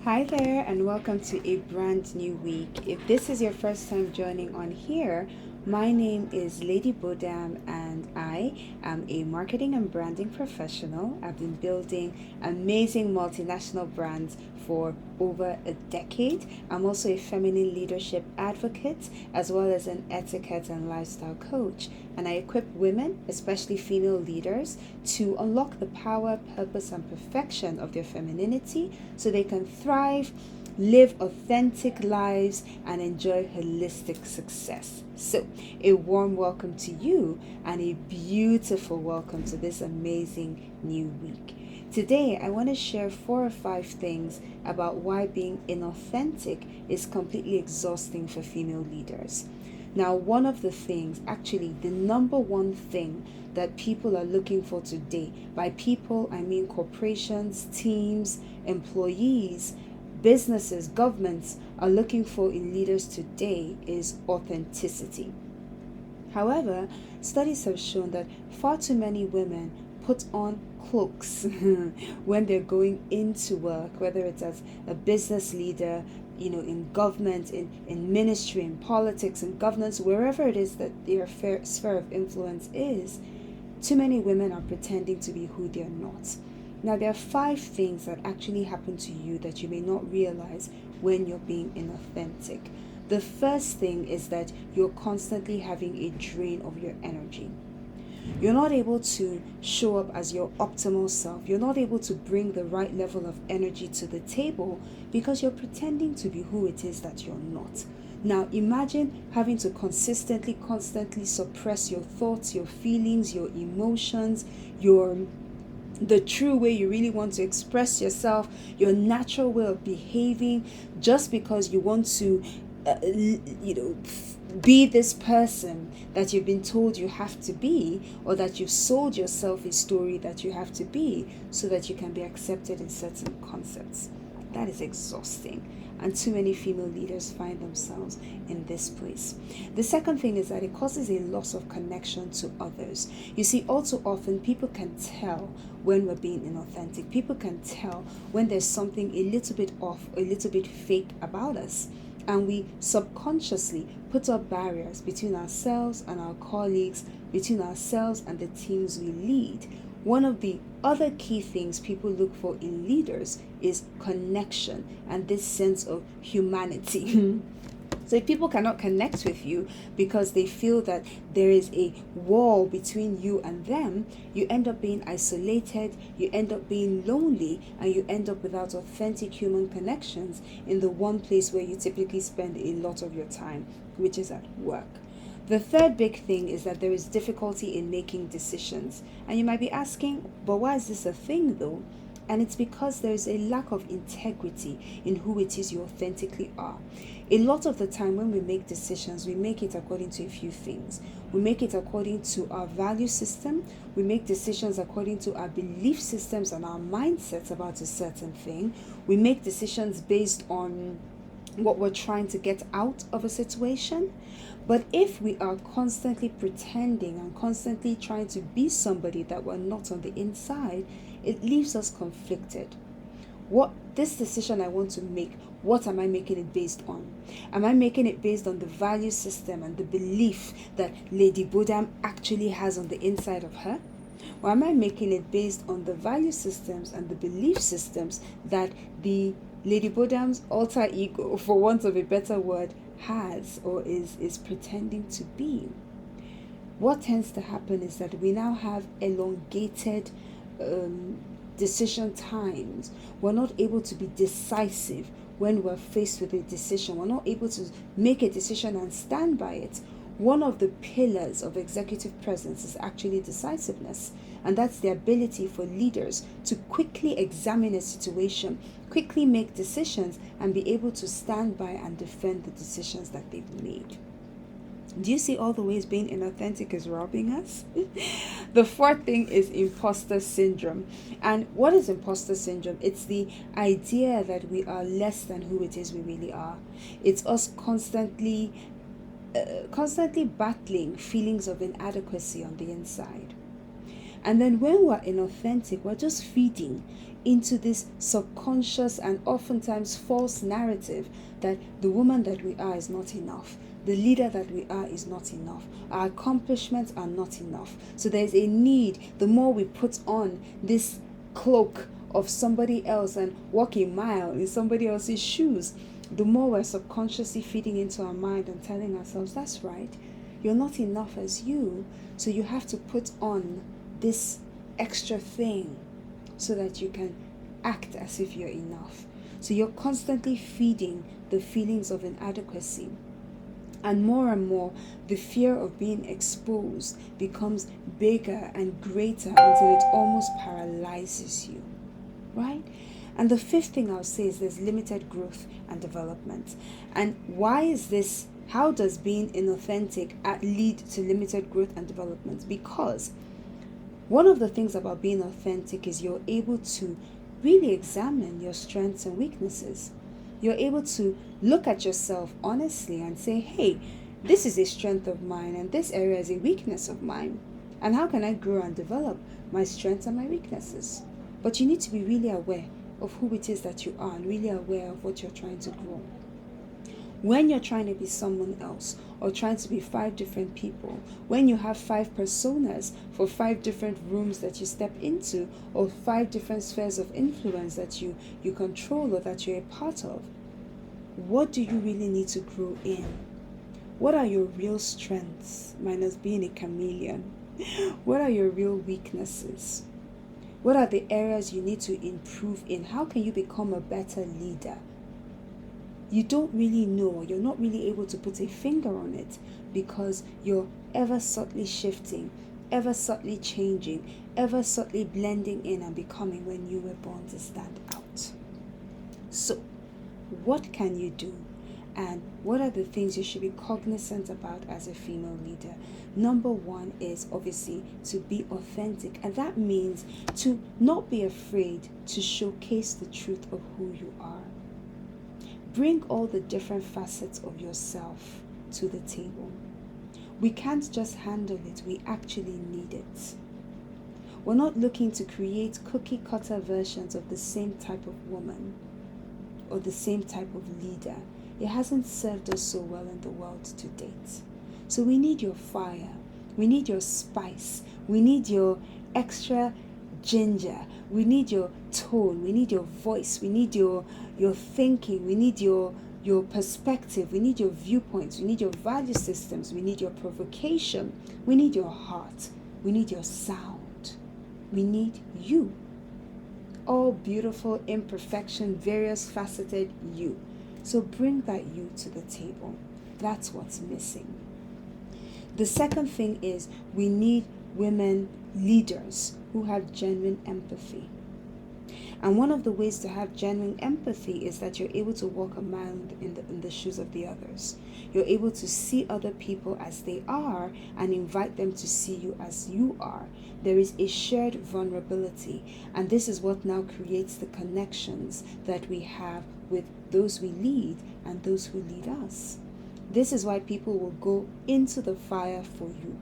Hi there, and welcome to a brand new week. If this is your first time joining on here, my name is Lady Bodam, and I am a marketing and branding professional. I've been building amazing multinational brands for over a decade. I'm also a feminine leadership advocate as well as an etiquette and lifestyle coach. And I equip women, especially female leaders, to unlock the power, purpose, and perfection of their femininity so they can thrive, live authentic lives, and enjoy holistic success. So, a warm welcome to you and a beautiful welcome to this amazing new week. Today, I want to share 4 or 5 things about why being inauthentic is completely exhausting for female leaders. Now, one of the things, actually, the number one thing that people are looking for today, by people, I mean corporations, teams, employees, businesses, governments are looking for in leaders today is authenticity. However, studies have shown that far too many women put on cloaks when they're going into work, whether it's as a business leader, in government, in ministry, in politics, in governance, wherever it is that their sphere of influence is. Too many women are pretending to be who they're not. Now, there are 5 things that actually happen to you that you may not realize when you're being inauthentic. The first thing is that you're constantly having a drain of your energy. You're not able to show up as your optimal self. You're not able to bring the right level of energy to the table because you're pretending to be who it is that you're not. Now, imagine having to constantly suppress your thoughts, your feelings, your emotions, the true way you really want to express yourself, your natural way of behaving, just because you want to, be this person that you've been told you have to be, or that you've sold yourself a story that you have to be so that you can be accepted in certain concepts. That is exhausting. And too many female leaders find themselves in this place. The second thing is that it causes a loss of connection to others. You see, all too often people can tell when we're being inauthentic. People can tell when there's something a little bit off, a little bit fake about us. And we subconsciously put up barriers between ourselves and our colleagues, between ourselves and the teams we lead. One of the other key things people look for in leaders is connection and this sense of humanity. So if people cannot connect with you because they feel that there is a wall between you and them, you end up being isolated, you end up being lonely, and you end up without authentic human connections in the one place where you typically spend a lot of your time, which is at work. The third big thing is that there is difficulty in making decisions. And you might be asking, but why is this a thing though? And it's because there is a lack of integrity in who it is you authentically are. A lot of the time when we make decisions, we make it according to a few things. We make it according to our value system. We make decisions according to our belief systems and our mindsets about a certain thing. We make decisions based on what we're trying to get out of a situation. But if we are constantly pretending and constantly trying to be somebody that we're not on the inside, it leaves us conflicted. What this decision I want to make, what am I making it based on? Am I making it based on the value system and the belief that Lady Bodam actually has on the inside of her? Or am I making it based on the value systems and the belief systems that the Lady Bodam's alter ego, for want of a better word, has or is pretending to be? What tends to happen is that we now have elongated decision times. We're not able to be decisive when we're faced with a decision. We're not able to make a decision and stand by it. One of the pillars of executive presence is actually decisiveness, and that's the ability for leaders to quickly examine a situation, quickly make decisions, and be able to stand by and defend the decisions that they've made. Do you see all the ways being inauthentic is robbing us? The fourth thing is imposter syndrome. And what is imposter syndrome? It's the idea that we are less than who it is we really are. It's us constantly battling feelings of inadequacy on the inside. And then when we're inauthentic, we're just feeding into this subconscious and oftentimes false narrative that the woman that we are is not enough. The leader that we are is not enough. Our accomplishments are not enough. So there's a need, the more we put on this cloak of somebody else and walk a mile in somebody else's shoes, the more we're subconsciously feeding into our mind and telling ourselves, that's right, you're not enough as you, so you have to put on this extra thing so that you can act as if you're enough. So you're constantly feeding the feelings of inadequacy. And more, the fear of being exposed becomes bigger and greater until it almost paralyzes you, right? And the fifth thing I'll say is there's limited growth and development. And why is this? How does being inauthentic lead to limited growth and development? Because one of the things about being authentic is you're able to really examine your strengths and weaknesses. You're able to look at yourself honestly and say, hey, this is a strength of mine and this area is a weakness of mine. And how can I grow and develop my strengths and my weaknesses? But you need to be really aware of who it is that you are and really aware of what you're trying to grow. When you're trying to be someone else or trying to be 5 different people, when you have 5 personas for 5 different rooms that you step into or 5 different spheres of influence that you control or that you're a part of, what do you really need to grow in? What are your real strengths minus being a chameleon? What are your real weaknesses? What are the areas you need to improve in? How can you become a better leader? You don't really know, you're not really able to put a finger on it because you're ever subtly shifting, ever subtly changing, ever subtly blending in and becoming when you were born to stand out. So, what can you do? And what are the things you should be cognizant about as a female leader? Number 1 is obviously to be authentic. And that means to not be afraid to showcase the truth of who you are. Bring all the different facets of yourself to the table. We can't just handle it, we actually need it. We're not looking to create cookie cutter versions of the same type of woman or the same type of leader. It hasn't served us so well in the world to date. So we need your fire, we need your spice, we need your extra ginger, we need your tone, we need your voice, we need your thinking, we need your perspective, we need your viewpoints, we need your value systems, we need your provocation, we need your heart, we need your sound, we need you. All beautiful, imperfection, various faceted you. So bring that you to the table. That's what's missing. The second thing is we need women leaders who have genuine empathy. And one of the ways to have genuine empathy is that you're able to walk a mile in the shoes of the others. You're able to see other people as they are and invite them to see you as you are. There is a shared vulnerability, and this is what now creates the connections that we have with those we lead and those who lead us. This is why people will go into the fire for you.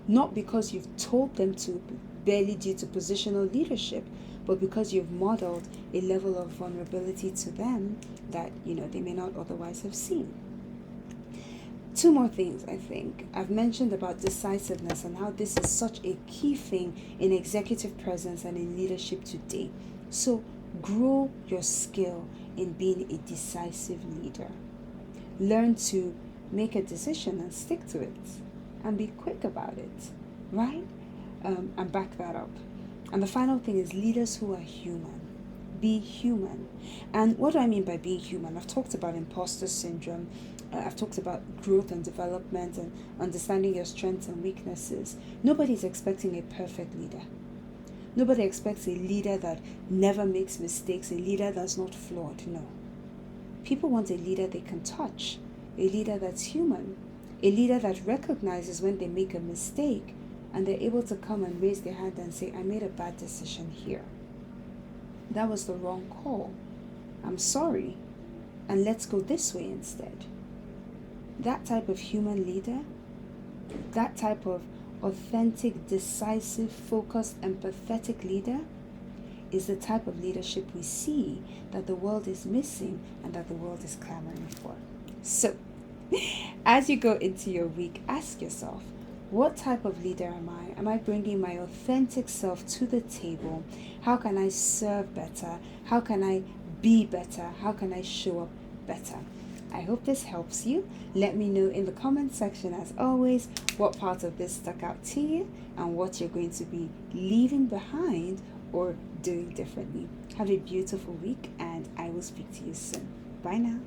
Not because you've told them to, barely due to positional leadership, but because you've modeled a level of vulnerability to them that, they may not otherwise have seen. 2 more things, I think. I've mentioned about decisiveness and how this is such a key thing in executive presence and in leadership today. So grow your skill in being a decisive leader. Learn to make a decision and stick to it and be quick about it, right? And back that up. And the final thing is leaders who are human. Be human. And what do I mean by being human? I've talked about imposter syndrome. I've talked about growth and development and understanding your strengths and weaknesses. Nobody's expecting a perfect leader. Nobody expects a leader that never makes mistakes, a leader that's not flawed. No. People want a leader they can touch, a leader that's human, a leader that recognizes when they make a mistake and they're able to come and raise their hand and say, I made a bad decision here. That was the wrong call. I'm sorry. And let's go this way instead. That type of human leader, that type of authentic, decisive, focused, empathetic leader is the type of leadership we see that the world is missing and that the world is clamoring for. So, as you go into your week, ask yourself, what type of leader am I? Am I bringing my authentic self to the table? How can I serve better? How can I be better? How can I show up better? I hope this helps you. Let me know in the comment section, as always, what part of this stuck out to you and what you're going to be leaving behind or doing differently. Have a beautiful week, and I will speak to you soon. Bye now.